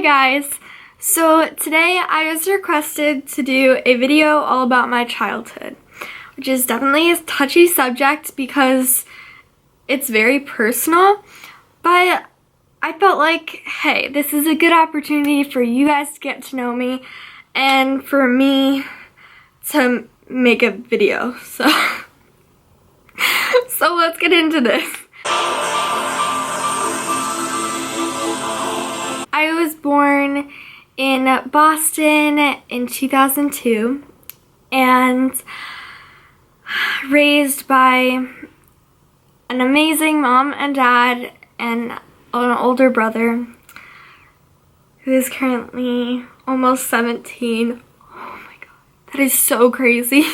Hi guys! So today I was requested to do a video all about my childhood, which is definitely a touchy subject because it's very personal, but I felt like, hey, this is a good opportunity for you guys to get to know me and for me to make a video. So let's get into this. I was born in Boston in 2002 and raised by an amazing mom and dad and an older brother who is currently almost 17. Oh my god, that is so crazy.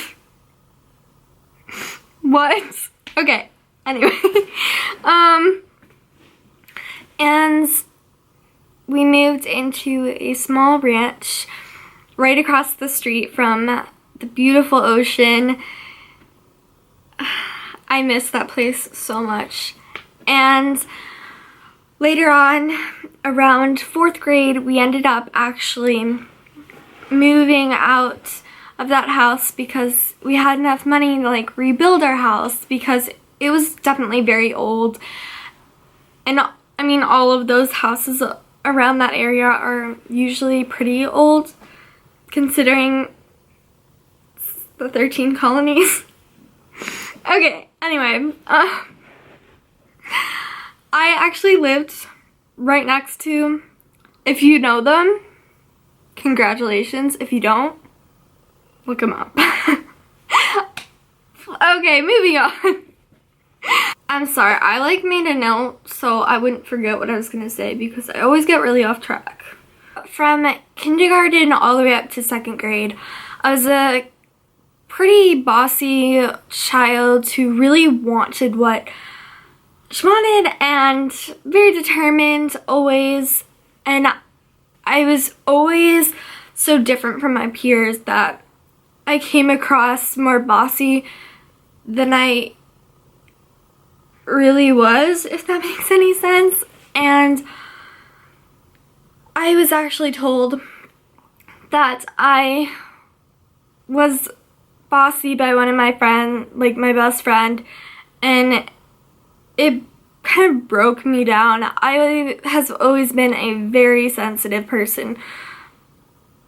What? Okay, anyway. And we moved into a small ranch right across the street from the beautiful ocean. I miss that place so much. And later on, around 4th grade, we ended up actually moving out of that house because we had enough money to like rebuild our house because it was definitely very old. And I mean, all of those houses around that area are usually pretty old considering the 13 colonies. Okay, anyway, I actually lived right next to, if you know them, congratulations. If you don't, look them up. Okay, moving on. I'm sorry, I like made a note so I wouldn't forget what I was gonna say because I always get really off track. From kindergarten all the way up to 2nd grade, I was a pretty bossy child who really wanted what she wanted and very determined always, and I was always so different from my peers that I came across more bossy than I really was, if that makes any sense. And I was actually told that I was bossy by one of my friends, like my best friend, and it kind of broke me down. I has always been a very sensitive person,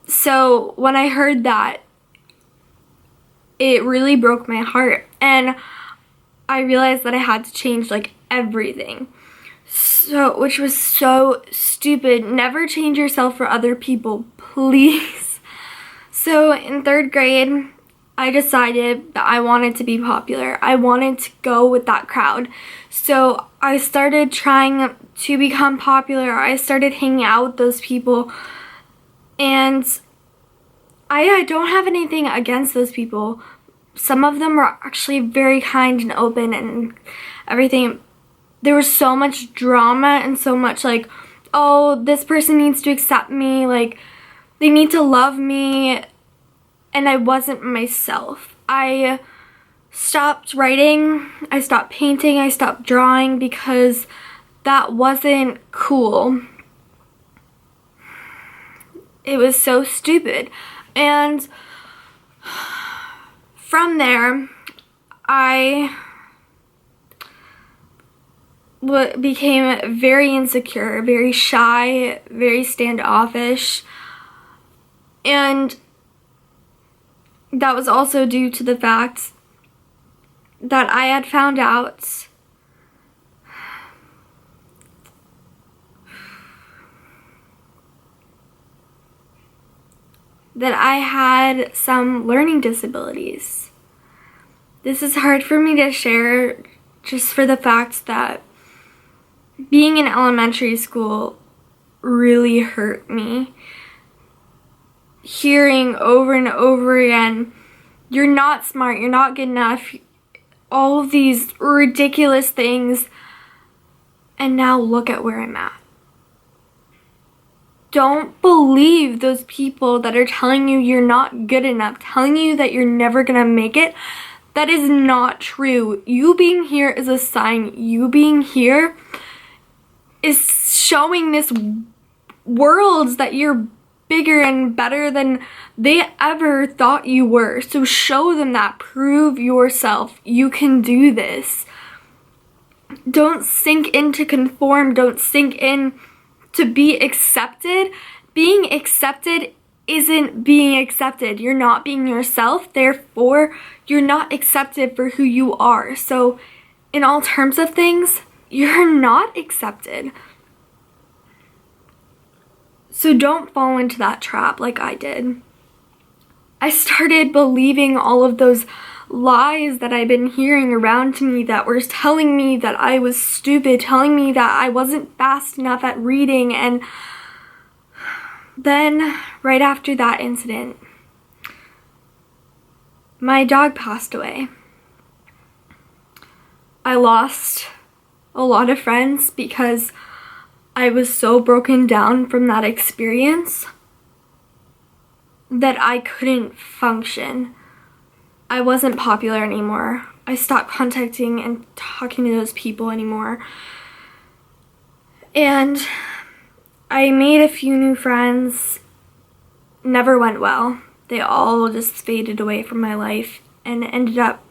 so when I heard that, it really broke my heart, and I realized that I had to change like everything. So, which was so stupid. Never change yourself for other people, please. So in 3rd grade, I decided that I wanted to be popular. I wanted to go with that crowd. So I started trying to become popular. I started hanging out with those people. And I don't have anything against those people. Some of them were actually very kind and open and everything. There was so much drama and so much like, oh, this person needs to accept me, like they need to love me, and I wasn't myself. I stopped writing, I stopped painting, I stopped drawing because that wasn't cool. It was so stupid. And from there, I became very insecure, very shy, very standoffish, and that was also due to the fact that I had found out that I had some learning disabilities. This is hard for me to share just for the fact that being in elementary school really hurt me. Hearing over and over again, you're not smart, you're not good enough, all of these ridiculous things, and now look at where I'm at. Don't believe those people that are telling you you're not good enough, telling you that you're never gonna make it. That is not true. You being here is a sign. You being here is showing this worlds that you're bigger and better than they ever thought you were. So show them that. Prove yourself. You can do this. Don't sink in to conform. Don't sink in to be accepted. Being accepted isn't being accepted. You're not being yourself. Therefore, you're not accepted for who you are. So in all terms of things, you're not accepted. So don't fall into that trap like I did. I started believing all of those lies that I've been hearing around to me that were telling me that I was stupid, telling me that I wasn't fast enough at reading. And then right after that incident, my dog passed away. I lost a lot of friends because I was so broken down from that experience that I couldn't function. I wasn't popular anymore. I stopped contacting and talking to those people anymore. And I made a few new friends. Never went well. They all just faded away from my life and ended up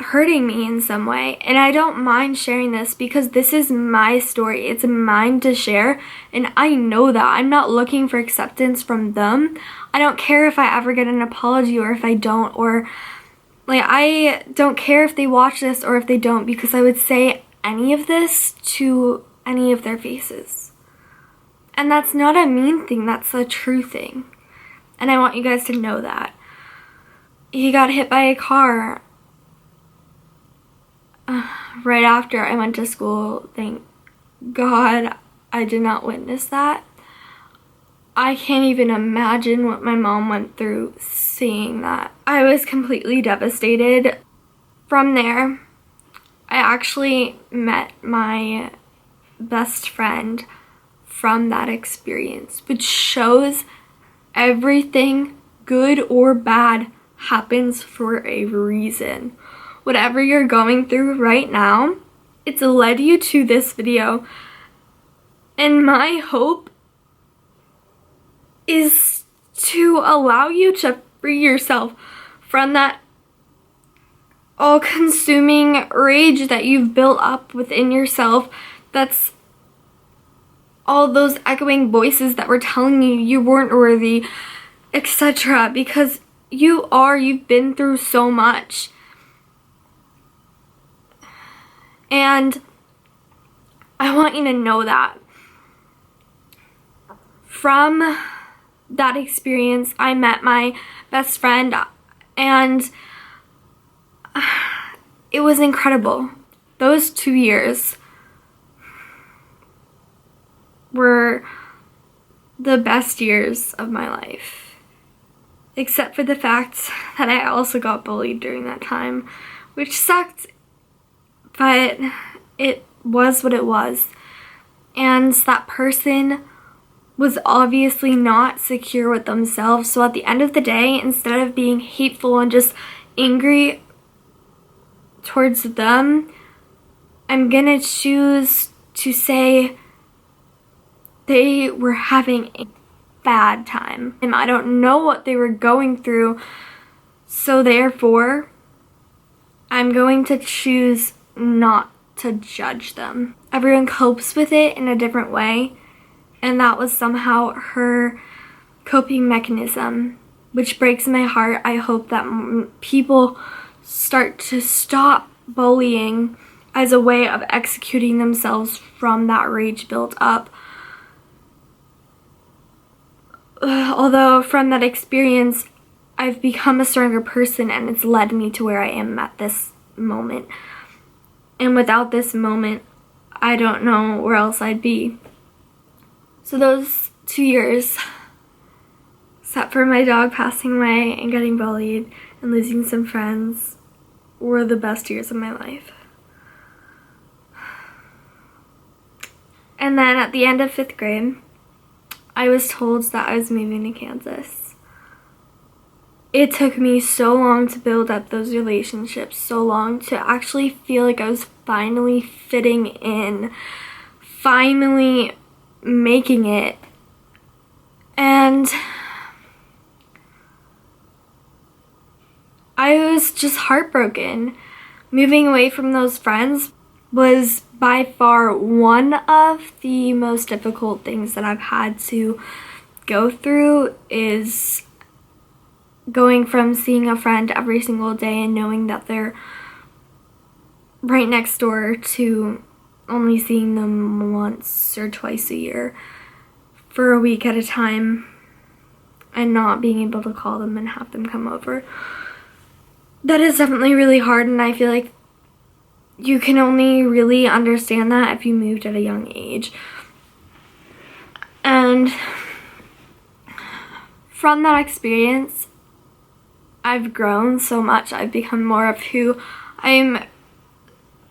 hurting me in some way. And I don't mind sharing this because this is my story. It's mine to share, and I know that. I'm not looking for acceptance from them. I don't care if I ever get an apology or if I don't, or like I don't care if they watch this or if they don't, because I would say any of this to any of their faces. And that's not a mean thing, that's a true thing. And I want you guys to know that. He got hit by a car right after I went to school. Thank God I did not witness that. I can't even imagine what my mom went through seeing that. I was completely devastated. From there, I actually met my best friend from that experience, which shows everything, good or bad, happens for a reason. Whatever you're going through right now, it's led you to this video. And my hope is to allow you to free yourself from that all-consuming rage that you've built up within yourself. That's all those echoing voices that were telling you you weren't worthy, etc. Because you are. You've been through so much. And I want you to know that. From that experience, I met my best friend, and it was incredible. Those 2 years were the best years of my life. Except for the fact that I also got bullied during that time, which sucked. But it was what it was. And that person was obviously not secure with themselves. So at the end of the day, instead of being hateful and just angry towards them, I'm gonna choose to say they were having a bad time. And I don't know what they were going through. So therefore, I'm going to choose not to judge them. Everyone copes with it in a different way, and that was somehow her coping mechanism, which breaks my heart. I hope that people start to stop bullying as a way of executing themselves from that rage built up. Although from that experience, I've become a stronger person, and it's led me to where I am at this moment. And without this moment, I don't know where else I'd be. So those 2 years, except for my dog passing away and getting bullied and losing some friends, were the best years of my life. And then at the end of 5th grade, I was told that I was moving to Kansas. It took me so long to build up those relationships, so long to actually feel like I was finally fitting in, finally making it. And I was just heartbroken. Moving away from those friends was by far one of the most difficult things that I've had to go through, is going from seeing a friend every single day and knowing that they're right next door to only seeing them once or twice a year for a week at a time and not being able to call them and have them come over. That is definitely really hard, and I feel like you can only really understand that if you moved at a young age. And from that experience, I've grown so much. I've become more of who I'm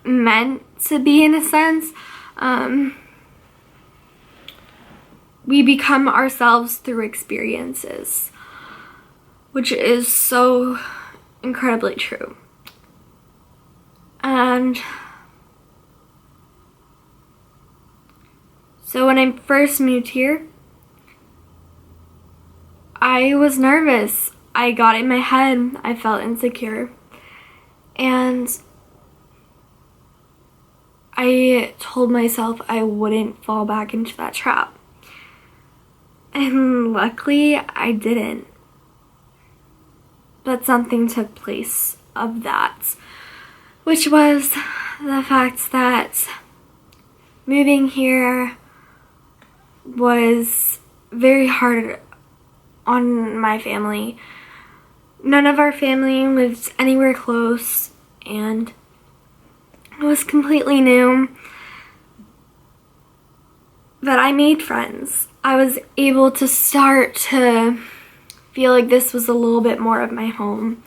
meant to be, in a sense. We become ourselves through experiences, which is so incredibly true. And so when I first moved here, I was nervous. I got in my head. I felt insecure. And I told myself I wouldn't fall back into that trap. And luckily, I didn't. But something took place of that, which was the fact that moving here was very hard on my family. None of our family lived anywhere close, and it was completely new. But I made friends. I was able to start to feel like this was a little bit more of my home.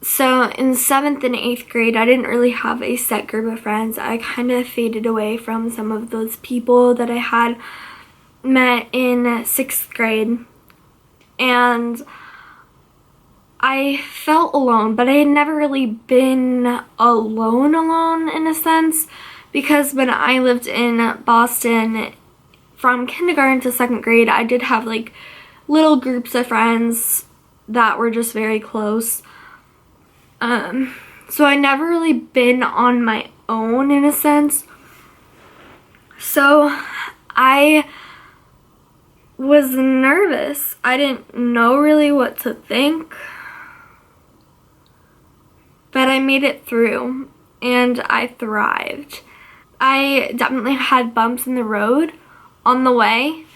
So in 7th and 8th grade, I didn't really have a set group of friends. I kind of faded away from some of those people that I had met in 6th grade. And I felt alone, but I had never really been alone in a sense, because when I lived in Boston from kindergarten to 2nd grade, I did have like little groups of friends that were just very close. So I never really been on my own, in a sense. So I was nervous. I didn't know really what to think. But I made it through, and I thrived. I definitely had bumps in the road on the way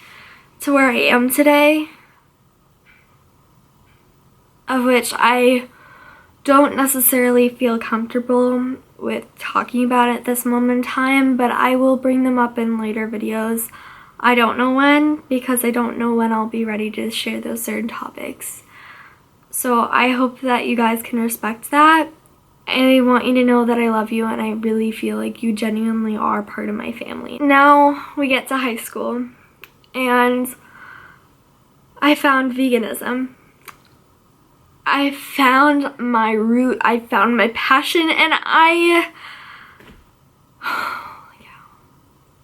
to where I am today, of which I don't necessarily feel comfortable with talking about at this moment in time, but I will bring them up in later videos. I don't know when, because I don't know when I'll be ready to share those certain topics. So I hope that you guys can respect that. I want you to know that I love you, and I really feel like you genuinely are part of my family. Now we get to high school, and I found veganism. I found my root, I found my passion, and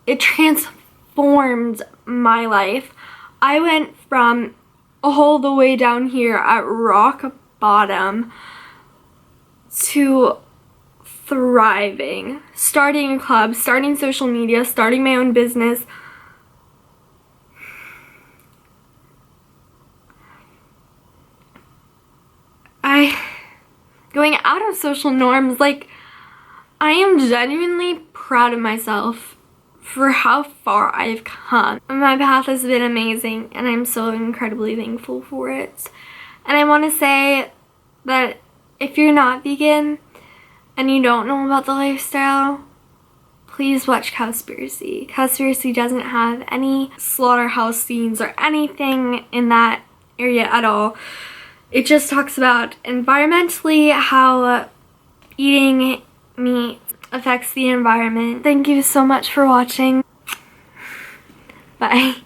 it transformed my life. I went from all the way down here at rock bottom to thriving, starting a club, starting social media, starting my own business. Going out of social norms, like, I am genuinely proud of myself for how far I've come. My path has been amazing, and I'm so incredibly thankful for it. And I want to say that if you're not vegan and you don't know about the lifestyle, please watch Cowspiracy. Cowspiracy doesn't have any slaughterhouse scenes or anything in that area at all. It just talks about environmentally how eating meat affects the environment. Thank you so much for watching. Bye.